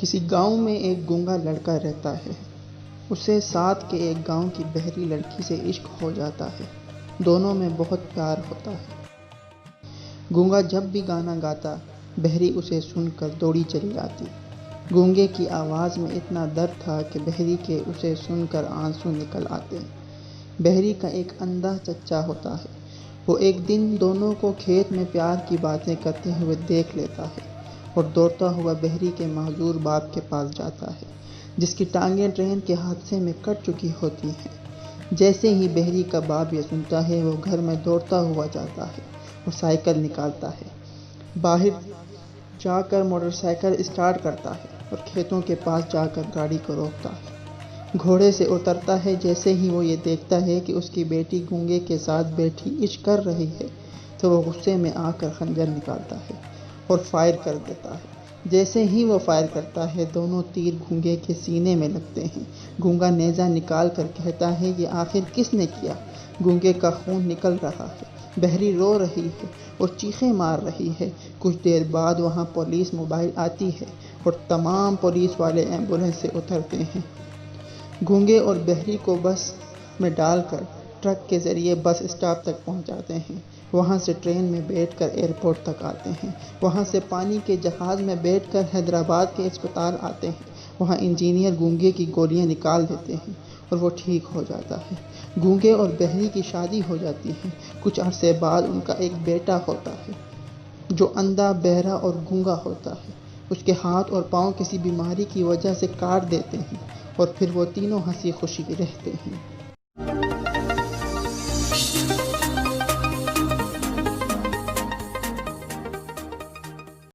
کسی گاؤں میں ایک گونگا لڑکا رہتا ہے۔ اسے ساتھ کے ایک گاؤں کی بہری لڑکی سے عشق ہو جاتا ہے۔ دونوں میں بہت پیار ہوتا ہے۔ گونگا جب بھی گانا گاتا، بہری اسے سن کر دوڑی چلی آتی۔ گونگے کی آواز میں اتنا درد تھا کہ بہری کے اسے سن کر آنسو نکل آتے۔ بہری کا ایک اندھا چچا ہوتا ہے۔ وہ ایک دن دونوں کو کھیت میں پیار کی باتیں کرتے ہوئے دیکھ لیتا ہے اور دوڑتا ہوا بہری کے معذور باپ کے پاس جاتا ہے، جس کی ٹانگیں ٹرین کے حادثے میں کٹ چکی ہوتی ہیں۔ جیسے ہی بہری کا باپ یہ سنتا ہے، وہ گھر میں دوڑتا ہوا جاتا ہے اور سائیکل نکالتا ہے۔ باہر جا کر موٹر سائیکل اسٹارٹ کرتا ہے اور کھیتوں کے پاس جا کر گاڑی کو روکتا ہے۔ گھوڑے سے اترتا ہے۔ جیسے ہی وہ یہ دیکھتا ہے کہ اس کی بیٹی گونگے کے ساتھ بیٹھی عشق کر رہی ہے، تو وہ غصے میں آ کر خنجر نکالتا ہے اور فائر کر دیتا ہے۔ جیسے ہی وہ فائر کرتا ہے، دونوں تیر گونگے کے سینے میں لگتے ہیں۔ گونگا نیزہ نکال کر کہتا ہے، یہ آخر کس نے کیا؟ گونگے کا خون نکل رہا ہے۔ بہری رو رہی ہے اور چیخیں مار رہی ہے۔ کچھ دیر بعد وہاں پولیس موبائل آتی ہے اور تمام پولیس والے ایمبولینس سے اترتے ہیں۔ گونگے اور بہری کو بس میں ڈال کر ٹرک کے ذریعے بس اسٹاپ تک پہنچاتے ہیں۔ وہاں سے ٹرین میں بیٹھ کر ایئرپورٹ تک آتے ہیں۔ وہاں سے پانی کے جہاز میں بیٹھ کر حیدرآباد کے اسپتال آتے ہیں۔ وہاں انجینئر گونگے کی گولیاں نکال دیتے ہیں اور وہ ٹھیک ہو جاتا ہے۔ گونگے اور بہری کی شادی ہو جاتی ہے۔ کچھ عرصے بعد ان کا ایک بیٹا ہوتا ہے، جو اندھا، بہرا اور گونگا ہوتا ہے۔ اس کے ہاتھ اور پاؤں کسی بیماری کی وجہ سے کاٹ دیتے ہیں اور پھر وہ تینوں ہنسی خوشی رہتے ہیں۔